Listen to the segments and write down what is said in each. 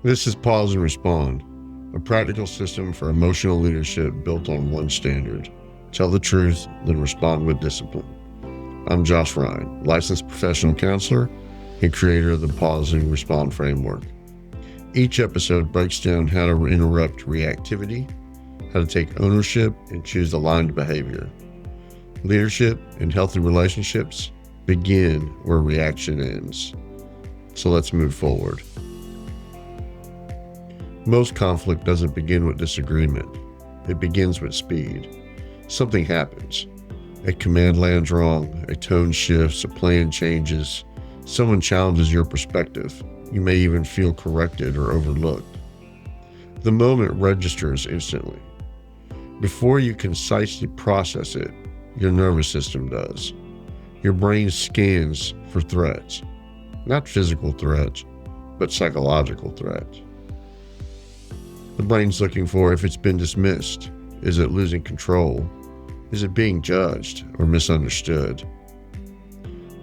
This is Pause and Respond, a practical system for emotional leadership built on one standard: tell the truth, then respond with discipline. I'm Josh Ryan, licensed professional counselor and creator of the Pause and Respond framework. Each episode breaks down how to interrupt reactivity, how to take ownership and choose aligned behavior. Leadership and healthy relationships begin where reaction ends. So let's move forward. Most conflict doesn't begin with disagreement. It begins with speed. Something happens. A command lands wrong, a tone shifts, a plan changes, someone challenges your perspective. You may even feel corrected or overlooked. The moment registers instantly. Before you concisely process it, your nervous system does. Your brain scans for threats. Not physical threats, but psychological threats. The brain's looking for if it's been dismissed. Is it losing control? Is it being judged or misunderstood?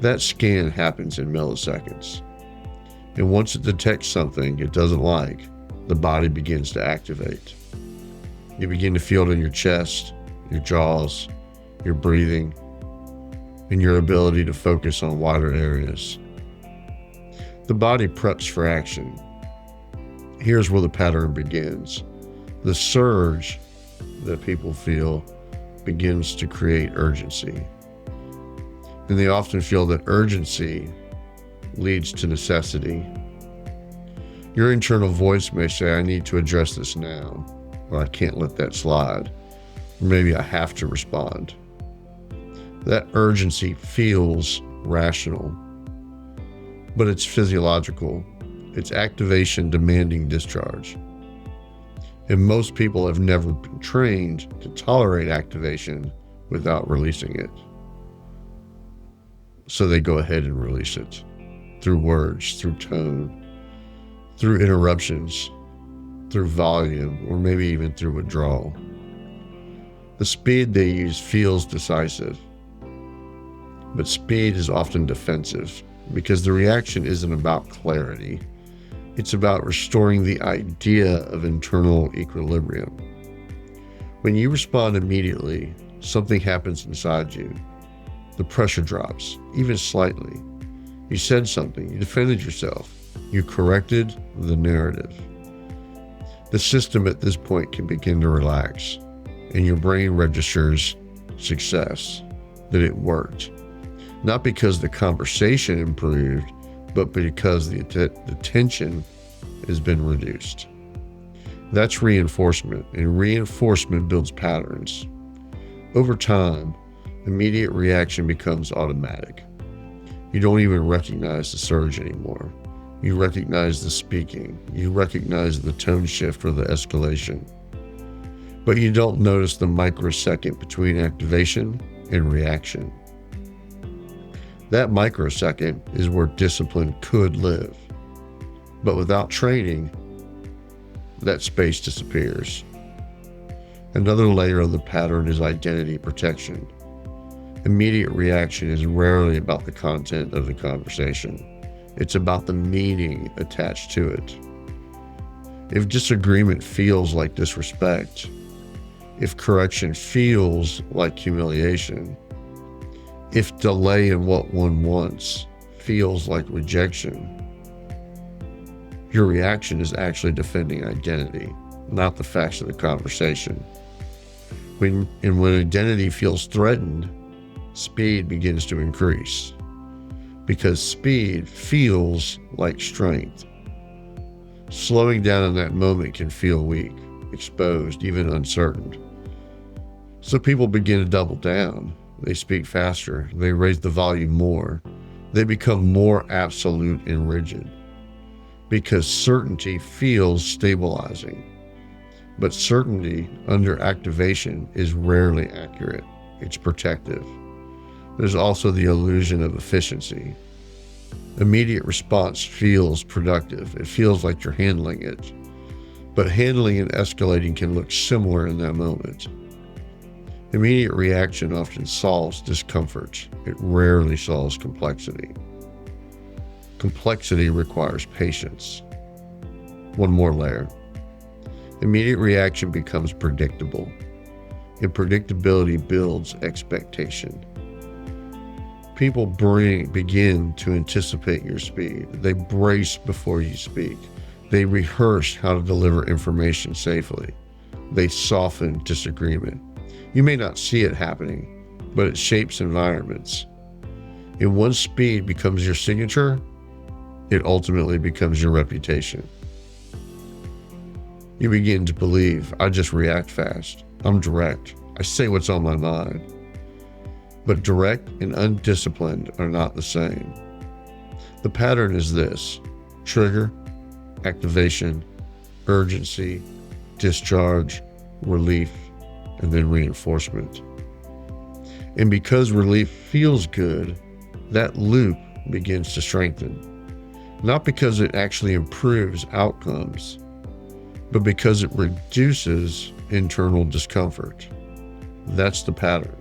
That scan happens in milliseconds. And once it detects something it doesn't like, the body begins to activate. You begin to feel it in your chest, your jaws, your breathing, and your ability to focus on wider areas. The body preps for action. Here's where the pattern begins. The surge that people feel begins to create urgency. And they often feel that urgency leads to necessity. Your internal voice may say, I need to address this now, or I can't let that slide, or maybe I have to respond. That urgency feels rational, but it's physiological. It's activation demanding discharge. And most people have never been trained to tolerate activation without releasing it. So they go ahead and release it through words, through tone, through interruptions, through volume, or maybe even through withdrawal. The speed they use feels decisive, but speed is often defensive because the reaction isn't about clarity. It's about restoring the idea of internal equilibrium. When you respond immediately, something happens inside you. The pressure drops, even slightly. You said something, you defended yourself, you corrected the narrative. The system at this point can begin to relax, and your brain registers success, that it worked. Not because the conversation improved, but because the tension has been reduced. That's reinforcement, and reinforcement builds patterns. Over time, immediate reaction becomes automatic. You don't even recognize the surge anymore. You recognize the speaking. You recognize the tone shift or the escalation. But you don't notice the microsecond between activation and reaction. That microsecond is where discipline could live. But without training, that space disappears. Another layer of the pattern is identity protection. Immediate reaction is rarely about the content of the conversation. It's about the meaning attached to it. If disagreement feels like disrespect, if correction feels like humiliation, if delay in what one wants feels like rejection, your reaction is actually defending identity, not the facts of the conversation. When identity feels threatened, speed begins to increase, because speed feels like strength. Slowing down in that moment can feel weak, exposed, even uncertain. So people begin to double down. They speak faster, they raise the volume more, they become more absolute and rigid, because certainty feels stabilizing. But certainty under activation is rarely accurate. It's protective. There's also the illusion of efficiency. Immediate response feels productive. It feels like you're handling it. But handling and escalating can look similar in that moment. Immediate reaction often solves discomfort. It rarely solves complexity. Complexity requires patience. One more layer. Immediate reaction becomes predictable, and predictability builds expectation. People begin to anticipate your speed. They brace before you speak. They rehearse how to deliver information safely. They soften disagreement. You may not see it happening, but it shapes environments. And once speed becomes your signature, it ultimately becomes your reputation. You begin to believe, I just react fast. I'm direct. I say what's on my mind. But direct and undisciplined are not the same. The pattern is this: trigger, activation, urgency, discharge, relief, and then reinforcement. And because relief feels good, that loop begins to strengthen. Not because it actually improves outcomes, but because it reduces internal discomfort. That's the pattern.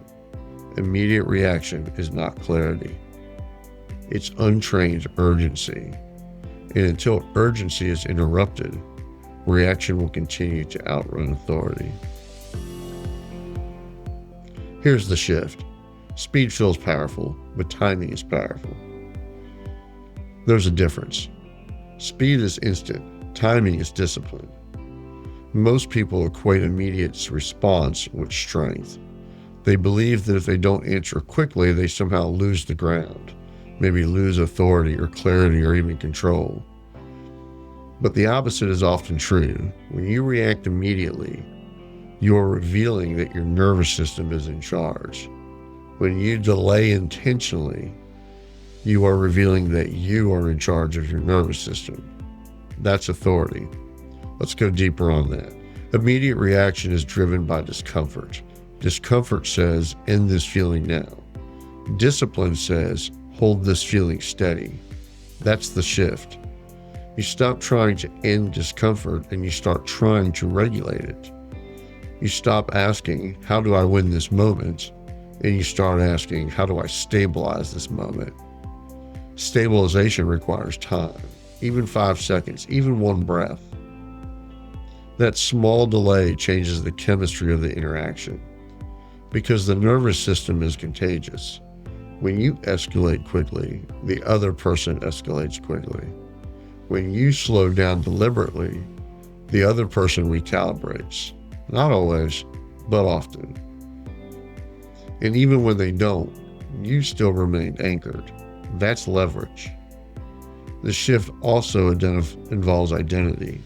Immediate reaction is not clarity. It's untrained urgency. And until urgency is interrupted, reaction will continue to outrun authority. Here's the shift. Speed feels powerful, but timing is powerful. There's a difference. Speed is instant. Timing is discipline. Most people equate immediate response with strength. They believe that if they don't answer quickly, they somehow lose the ground, maybe lose authority or clarity or even control. But the opposite is often true. When you react immediately, you are revealing that your nervous system is in charge. When you delay intentionally, you are revealing that you are in charge of your nervous system. That's authority. Let's go deeper on that. Immediate reaction is driven by discomfort. Discomfort says, end this feeling now. Discipline says, hold this feeling steady. That's the shift. You stop trying to end discomfort and you start trying to regulate it. You stop asking, how do I win this moment? And you start asking, how do I stabilize this moment? Stabilization requires time, even 5 seconds, even one breath. That small delay changes the chemistry of the interaction because the nervous system is contagious. When you escalate quickly, the other person escalates quickly. When you slow down deliberately, the other person recalibrates. Not always, but often. And even when they don't, you still remain anchored. That's leverage. The shift also involves identity.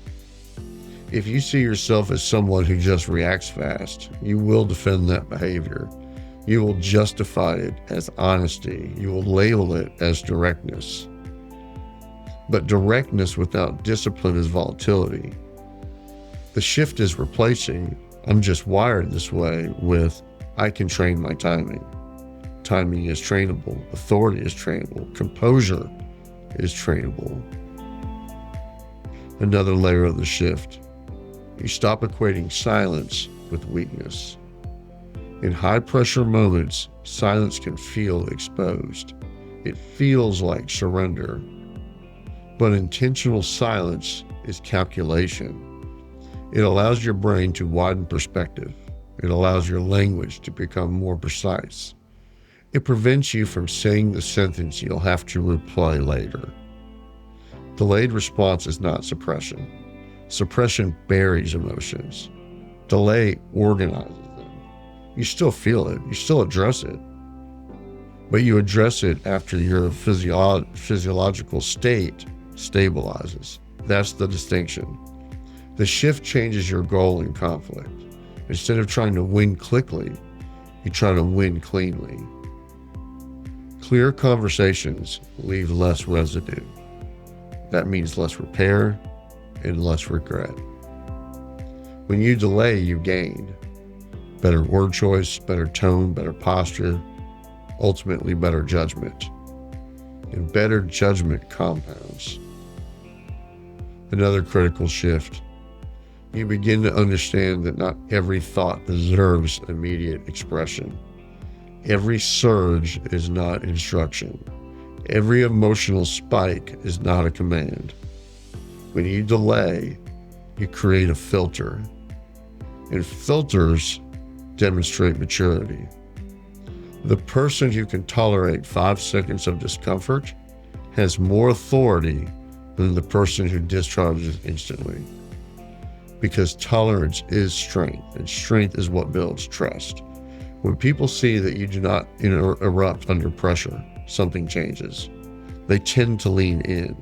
If you see yourself as someone who just reacts fast, you will defend that behavior. You will justify it as honesty. You will label it as directness. But directness without discipline is volatility. The shift is replacing, I'm just wired this way, with, I can train my timing. Timing is trainable. Authority is trainable. Composure is trainable. Another layer of the shift. You stop equating silence with weakness. In high-pressure moments, silence can feel exposed. It feels like surrender. But intentional silence is calculation. It allows your brain to widen perspective. It allows your language to become more precise. It prevents you from saying the sentence you'll have to replay later. Delayed response is not suppression. Suppression buries emotions. Delay organizes them. You still feel it. You still address it. But you address it after your physiological state stabilizes. That's the distinction. The shift changes your goal in conflict. Instead of trying to win quickly, you try to win cleanly. Clear conversations leave less residue. That means less repair and less regret. When you delay, you gain. Better word choice, better tone, better posture, ultimately better judgment. And better judgment compounds. Another critical shift. You begin to understand that not every thought deserves immediate expression. Every surge is not instruction. Every emotional spike is not a command. When you delay, you create a filter. And filters demonstrate maturity. The person who can tolerate 5 seconds of discomfort has more authority than the person who discharges instantly. Because tolerance is strength, and strength is what builds trust. When people see that you do not erupt under pressure, something changes. They tend to lean in.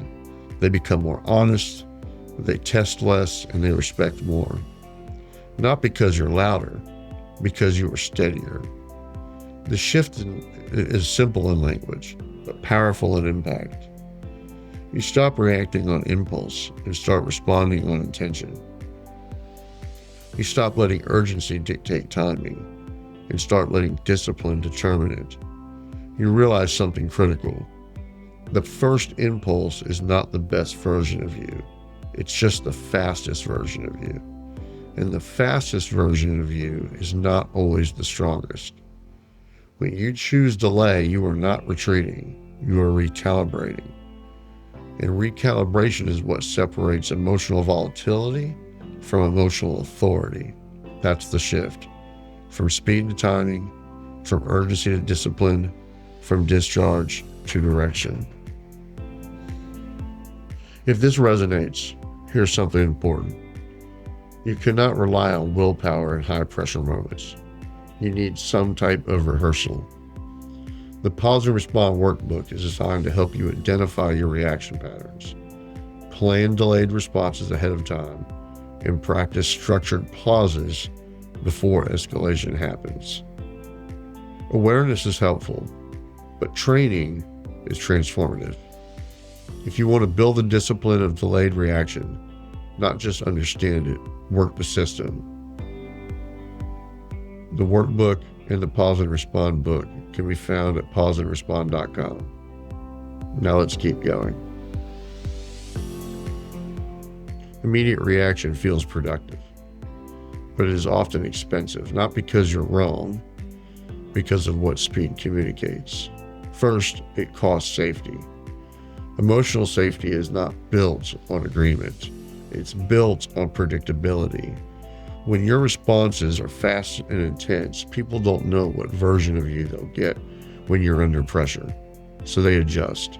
They become more honest, they test less, and they respect more. Not because you're louder, because you are steadier. The shift is simple in language, but powerful in impact. You stop reacting on impulse and start responding on intention. You stop letting urgency dictate timing and start letting discipline determine it. You realize something critical. The first impulse is not the best version of you. It's just the fastest version of you. And the fastest version of you is not always the strongest. When you choose delay, you are not retreating. You are recalibrating. And recalibration is what separates emotional volatility from emotional authority. That's the shift. From speed to timing, from urgency to discipline, from discharge to direction. If this resonates, here's something important. You cannot rely on willpower in high-pressure moments. You need some type of rehearsal. The Pause and Respond workbook is designed to help you identify your reaction patterns, plan delayed responses ahead of time, and practice structured pauses before escalation happens. Awareness is helpful, but training is transformative. If you want to build the discipline of delayed reaction, not just understand it, work the system. The workbook and the Pause and Respond book can be found at pauseandrespond.com. Now let's keep going. Immediate reaction feels productive, but it is often expensive, not because you're wrong, because of what speed communicates. First, it costs safety. Emotional safety is not built on agreement. It's built on predictability. When your responses are fast and intense, people don't know what version of you they'll get when you're under pressure, so they adjust.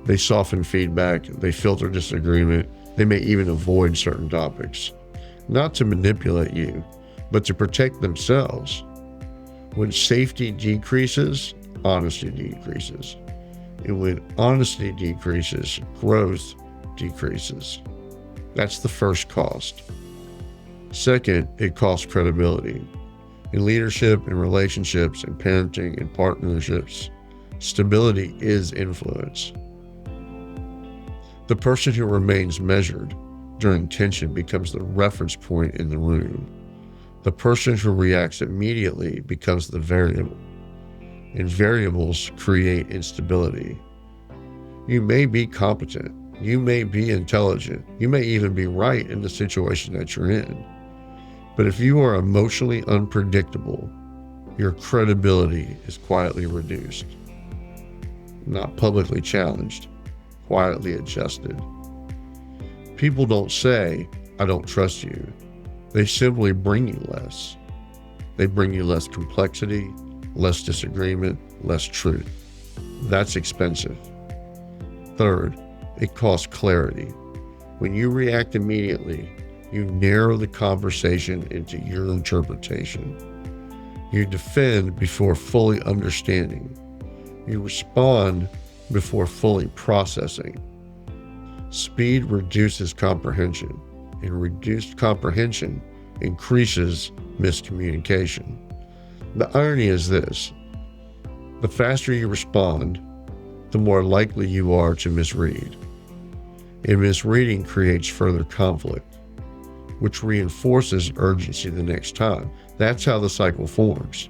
They soften feedback, they filter disagreement, they may even avoid certain topics, not to manipulate you, but to protect themselves. When safety decreases, honesty decreases. And when honesty decreases, growth decreases. That's the first cost. Second, it costs credibility. In leadership, in relationships, in parenting, in partnerships, stability is influence. The person who remains measured during tension becomes the reference point in the room. The person who reacts immediately becomes the variable. And variables create instability. You may be competent. You may be intelligent. You may even be right in the situation that you're in. But if you are emotionally unpredictable, your credibility is quietly reduced. Not publicly challenged, quietly adjusted. People don't say, "I don't trust you." They simply bring you less. They bring you less complexity, less disagreement, less truth. That's expensive. Third, it costs clarity. When you react immediately, you narrow the conversation into your interpretation. You defend before fully understanding. You respond before fully processing. Speed reduces comprehension, and reduced comprehension increases miscommunication. The irony is this: the faster you respond, the more likely you are to misread. And misreading creates further conflict, which reinforces urgency the next time. That's how the cycle forms.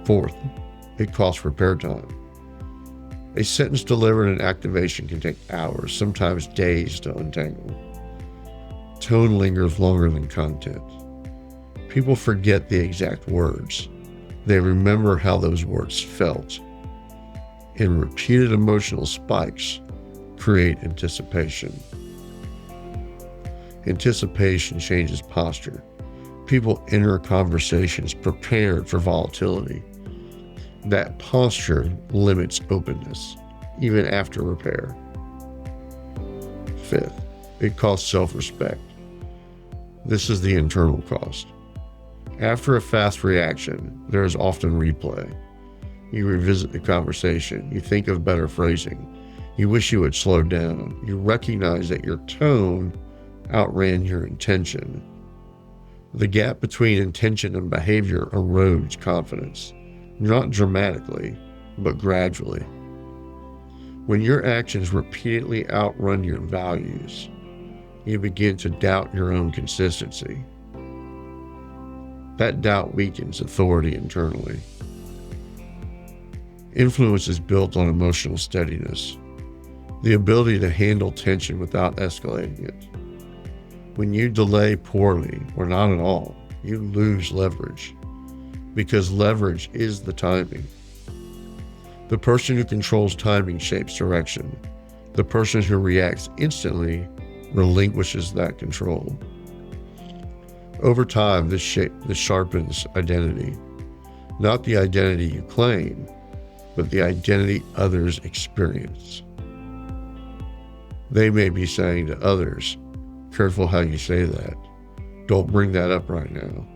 Fourth, it costs repair time. A sentence delivered in activation can take hours, sometimes days to untangle. Tone lingers longer than content. People forget the exact words. They remember how those words felt. And repeated emotional spikes create anticipation. Anticipation changes posture. People enter conversations prepared for volatility. That posture limits openness, even after repair. Fifth, it costs self-respect. This is the internal cost. After a fast reaction, there is often replay. You revisit the conversation. You think of better phrasing. You wish you had slowed down. You recognize that your tone outran your intention. The gap between intention and behavior erodes confidence, not dramatically, but gradually. When your actions repeatedly outrun your values, you begin to doubt your own consistency. That doubt weakens authority internally. Influence is built on emotional steadiness, the ability to handle tension without escalating it. When you delay poorly or not at all, you lose leverage, because leverage is the timing. The person who controls timing shapes direction. The person who reacts instantly relinquishes that control. Over time, this sharpens identity. Not the identity you claim, but the identity others experience. They may be saying to others, "Careful how you say that. Don't bring that up right now.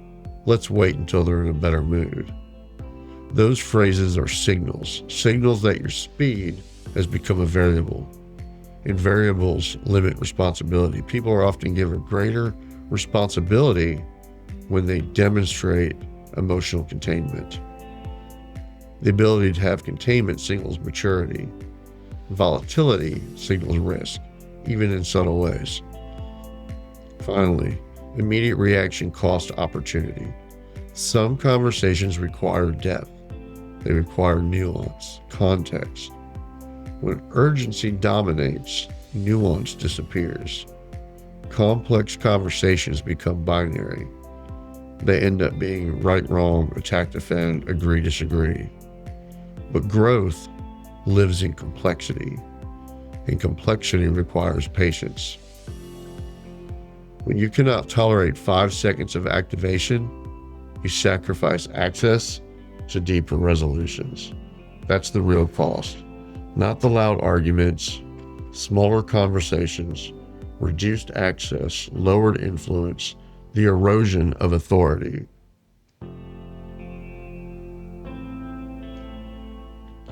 Let's wait until they're in a better mood." Those phrases are signals that your speed has become a variable. And variables limit responsibility. People are often given greater responsibility when they demonstrate emotional containment. The ability to have containment signals maturity. Volatility signals risk, even in subtle ways. Finally, immediate reaction costs opportunity. Some conversations require depth. They require nuance, context. When urgency dominates, nuance disappears. Complex conversations become binary. They end up being right, wrong, attack, defend, agree, disagree. But growth lives in complexity, and complexity requires patience. When you cannot tolerate 5 seconds of activation, you sacrifice access to deeper resolutions. That's the real cost. Not the loud arguments, smaller conversations, reduced access, lowered influence, the erosion of authority.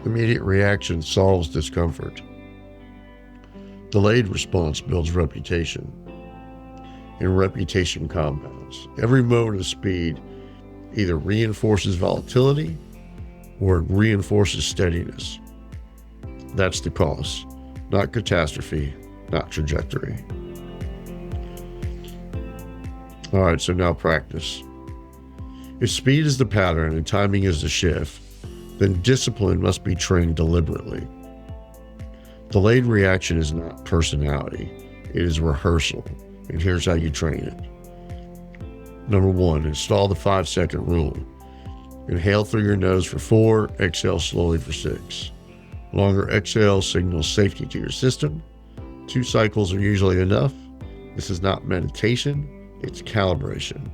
Immediate reaction solves discomfort. Delayed response builds reputation, and reputation compounds. Every moment of speed either reinforces volatility or reinforces steadiness. That's the cost, not catastrophe, not trajectory. All right, so now practice. If speed is the pattern and timing is the shift, then discipline must be trained deliberately. Delayed reaction is not personality, it is rehearsal, and here's how you train it. Number 1, install the 5-second rule. Inhale through your nose for 4, exhale slowly for 6. Longer exhale signals safety to your system. 2 cycles are usually enough. This is not meditation, it's calibration.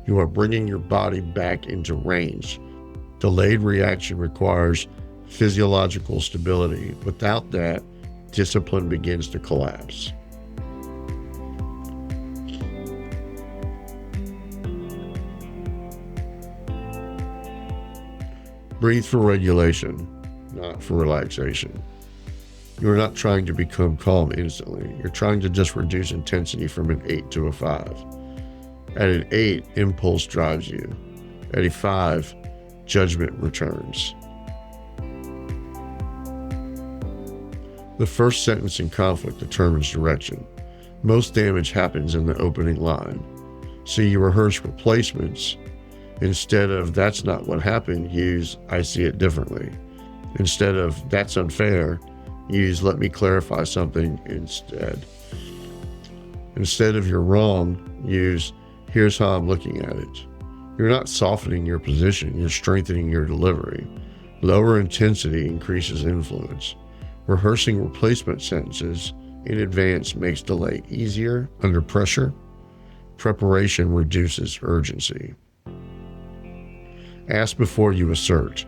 You are bringing your body back into range. Delayed reaction requires physiological stability. Without that, discipline begins to collapse. Breathe for regulation, not for relaxation. You're not trying to become calm instantly. You're trying to just reduce intensity from an 8 to a 5. At an 8, impulse drives you. At a 5, judgment returns. The first sentence in conflict determines direction. Most damage happens in the opening line. So you rehearse replacements. Instead of "that's not what happened," use "I see it differently." Instead of "that's unfair," use "let me clarify something" instead. Instead of "you're wrong," use "here's how I'm looking at it." You're not softening your position, you're strengthening your delivery. Lower intensity increases influence. Rehearsing replacement sentences in advance makes delay easier under pressure. Preparation reduces urgency. Ask before you assert.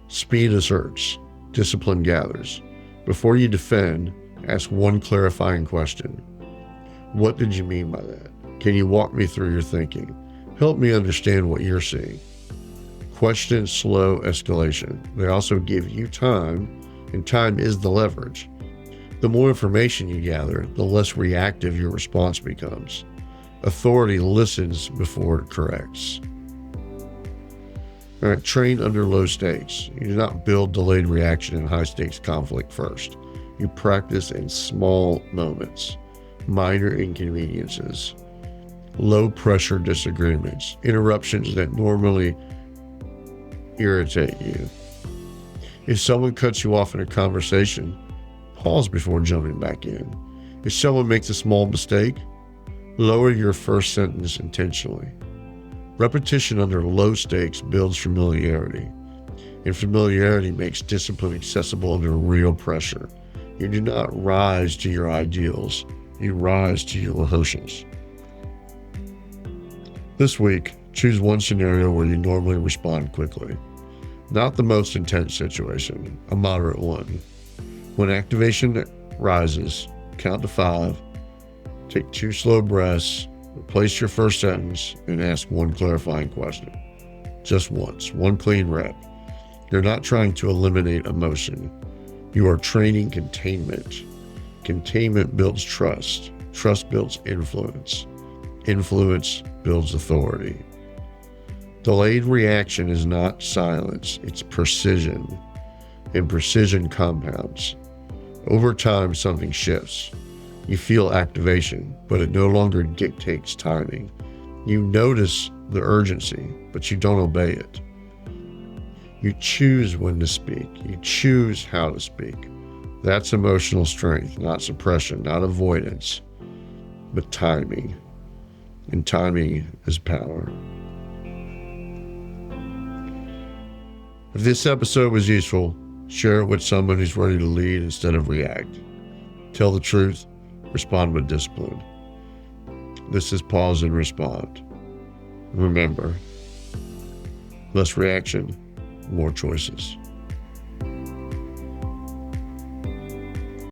Speed asserts. Discipline gathers. Before you defend, ask one clarifying question. What did you mean by that? Can you walk me through your thinking? Help me understand what you're seeing. Questions slow escalation. They also give you time, and time is the leverage. The more information you gather, the less reactive your response becomes. Authority listens before it corrects. All right, train under low stakes. You do not build delayed reaction in high stakes conflict first. You practice in small moments, minor inconveniences, low pressure disagreements, interruptions that normally irritate you. If someone cuts you off in a conversation, pause before jumping back in. If someone makes a small mistake, lower your first sentence intentionally. Repetition under low stakes builds familiarity, and familiarity makes discipline accessible under real pressure. You do not rise to your ideals, you rise to your rehearsals. This week, choose one scenario where you normally respond quickly. Not the most intense situation, a moderate one. When activation rises, count to 5, take 2 slow breaths, replace your first sentence, and ask one clarifying question. Just once, one clean rep. You're not trying to eliminate emotion. You are training containment. Containment builds trust. Trust builds influence. Influence builds authority. Delayed reaction is not silence, it's precision. And precision compounds. Over time, something shifts. You feel activation, but it no longer dictates timing. You notice the urgency, but you don't obey it. You choose when to speak. You choose how to speak. That's emotional strength, not suppression, not avoidance, but timing. And timing is power. If this episode was useful, share it with someone who's ready to lead instead of react. Tell the truth. Respond with discipline. This is pause and respond. Remember, less reaction, more choices.